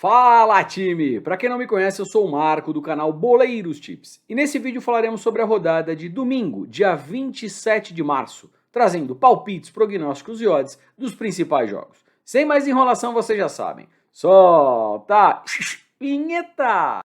Fala time! Para quem não me conhece, eu sou o Marco do canal Boleiros Tips. E nesse vídeo falaremos sobre a rodada de domingo, dia 27 de março, trazendo palpites, prognósticos e odds dos principais jogos. Sem mais enrolação, vocês já sabem. Solta a vinheta!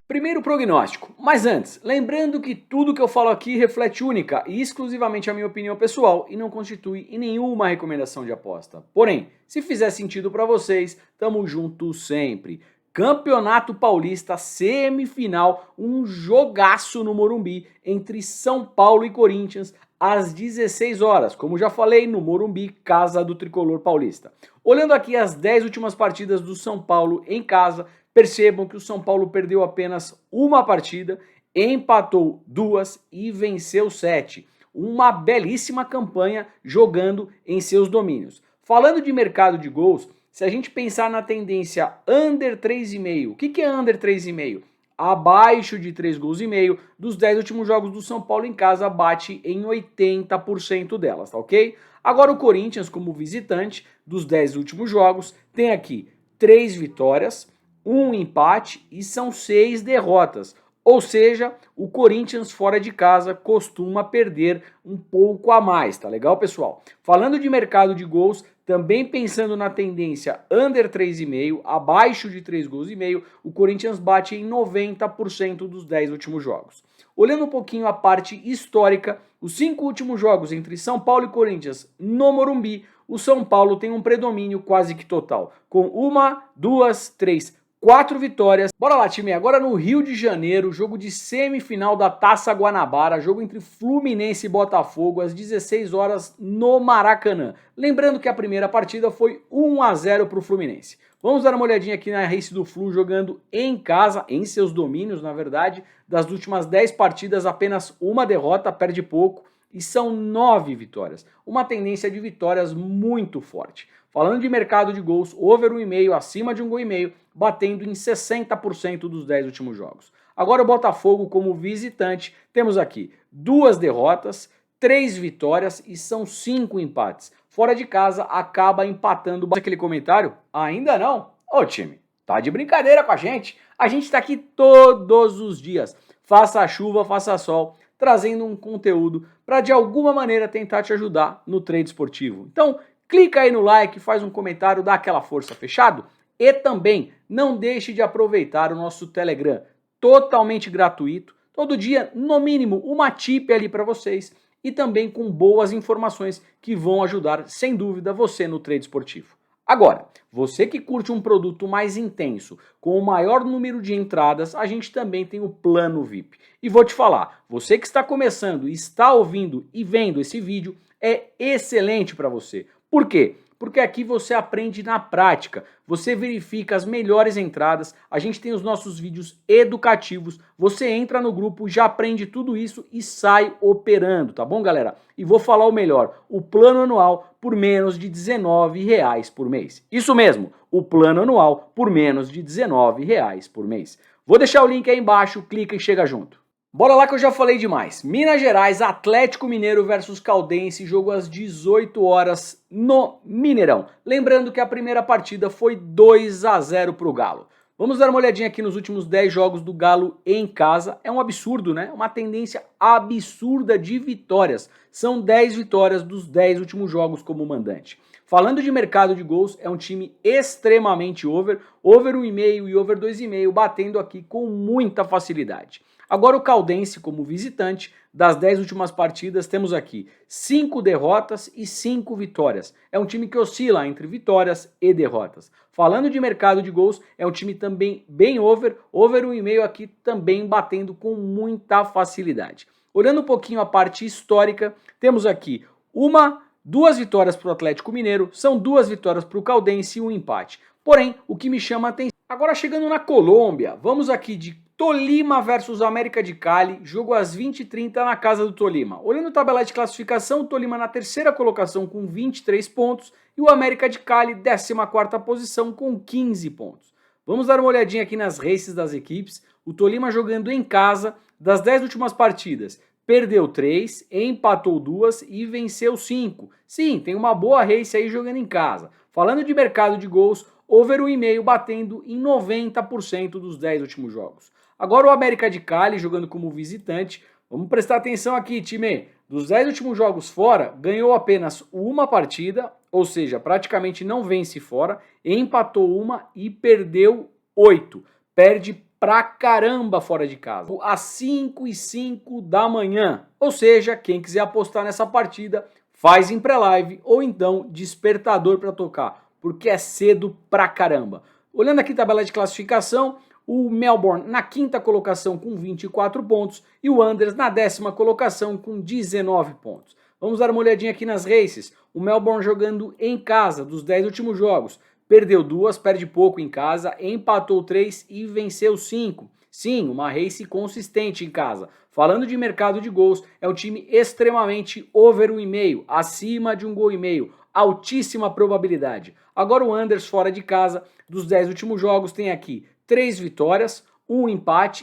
Primeiro prognóstico, mas antes, lembrando que tudo que eu falo aqui reflete única e exclusivamente a minha opinião pessoal e não constitui em nenhuma recomendação de aposta. Porém, se fizer sentido para vocês, tamo junto sempre. Campeonato Paulista semifinal, um jogaço no Morumbi entre São Paulo e Corinthians às 16 horas, como já falei, no Morumbi, casa do tricolor paulista. Olhando aqui as 10 últimas partidas do São Paulo em casa, percebam que o São Paulo perdeu apenas uma partida, empatou 2 e venceu 7. Uma belíssima campanha jogando em seus domínios. Falando de mercado de gols, se a gente pensar na tendência under 3,5, o que é under 3,5? Abaixo de 3 gols e meio, dos 10 últimos jogos do São Paulo em casa bate em 80% delas, tá ok? Agora o Corinthians, como visitante, dos 10 últimos jogos, tem aqui 3 vitórias, um empate e são 6 derrotas. Ou seja, o Corinthians fora de casa costuma perder um pouco a mais, tá legal, pessoal? Falando de mercado de gols, também pensando na tendência under 3,5, abaixo de 3 gols e meio, o Corinthians bate em 90% dos 10 últimos jogos. Olhando um pouquinho a parte histórica, os 5 últimos jogos entre São Paulo e Corinthians no Morumbi, o São Paulo tem um predomínio quase que total, com 1, 2, 3, 4 vitórias. Bora lá, time. Agora no Rio de Janeiro, jogo de semifinal da Taça Guanabara, jogo entre Fluminense e Botafogo, às 16 horas no Maracanã. Lembrando que a primeira partida foi 1-0 para o Fluminense. Vamos dar uma olhadinha aqui na race do Flu jogando em casa, em seus domínios, na verdade. Das últimas 10 partidas, apenas uma derrota, perde pouco. E são 9 vitórias. Uma tendência de vitórias muito forte. Falando de mercado de gols, over 1,5, acima de 1,5 gol, batendo em 60% dos 10 últimos jogos. Agora o Botafogo como visitante, temos aqui 2 derrotas, 3 vitórias e são 5 empates. Fora de casa, acaba empatando. Aquele comentário? Ainda não? Ô time, tá de brincadeira com a gente? A gente tá aqui todos os dias. Faça chuva, faça sol, trazendo um conteúdo para de alguma maneira tentar te ajudar no trade esportivo. Então, clica aí no like, faz um comentário, dá aquela força, fechado? E também não deixe de aproveitar o nosso Telegram, totalmente gratuito, todo dia no mínimo uma tip ali para vocês e também com boas informações que vão ajudar sem dúvida você no trade esportivo. Agora, você que curte um produto mais intenso, com o maior número de entradas, a gente também tem o plano VIP. E vou te falar, você que está começando, está ouvindo e vendo esse vídeo, é excelente para você. Por quê? Porque aqui você aprende na prática, você verifica as melhores entradas, a gente tem os nossos vídeos educativos, você entra no grupo, já aprende tudo isso e sai operando, tá bom, galera? E vou falar o melhor, o plano anual por menos de R$19 por mês. Isso mesmo, o plano anual por menos de R$19 por mês. Vou deixar o link aí embaixo, clica e chega junto. Bora lá que eu já falei demais. Minas Gerais, Atlético Mineiro versus Caldense, jogo às 18 horas no Mineirão. Lembrando que a primeira partida foi 2-0 pro Galo. Vamos dar uma olhadinha aqui nos últimos 10 jogos do Galo em casa. É um absurdo, né? Uma tendência absurda de vitórias. São 10 vitórias dos 10 últimos jogos como mandante. Falando de mercado de gols, é um time extremamente over 1,5 e over 2,5, batendo aqui com muita facilidade. Agora o Caldense como visitante, das 10 últimas partidas temos aqui 5 derrotas e 5 vitórias. É um time que oscila entre vitórias e derrotas. Falando de mercado de gols, é um time também bem over 1,5 aqui também batendo com muita facilidade. Olhando um pouquinho a parte histórica, temos aqui 2 vitórias para o Atlético Mineiro, são 2 vitórias para o Caldense e um empate. Porém, o que me chama a atenção... Agora chegando na Colômbia, vamos aqui de Tolima versus América de Cali, jogo às 20h30 na casa do Tolima. Olhando a tabela de classificação, o Tolima na terceira colocação com 23 pontos e o América de Cali 14ª posição com 15 pontos. Vamos dar uma olhadinha aqui nas races das equipes. O Tolima jogando em casa, das 10 últimas partidas, perdeu 3, empatou 2 e venceu 5. Sim, tem uma boa race aí jogando em casa. Falando de mercado de gols, over 1,5 batendo em 90% dos 10 últimos jogos. Agora o América de Cali jogando como visitante. Vamos prestar atenção aqui, time. Dos 10 últimos jogos fora, ganhou apenas uma partida, ou seja, praticamente não vence fora, empatou uma e perdeu 8. Perde pra caramba fora de casa. Às 5h05 da manhã. Ou seja, quem quiser apostar nessa partida, faz em pré-live ou então despertador para tocar, porque é cedo pra caramba. Olhando aqui a tabela de classificação, o Melbourne na quinta colocação com 24 pontos e o Wanderers na 10ª colocação com 19 pontos. Vamos dar uma olhadinha aqui nas races. O Melbourne jogando em casa dos 10 últimos jogos. Perdeu 2, perde pouco em casa, empatou 3 e venceu 5. Sim, uma race consistente em casa. Falando de mercado de gols, é um time extremamente over 1,5, acima de 1,5 gol, altíssima probabilidade. Agora o Wanderers fora de casa, dos 10 últimos jogos, tem aqui 3 vitórias, 1 empate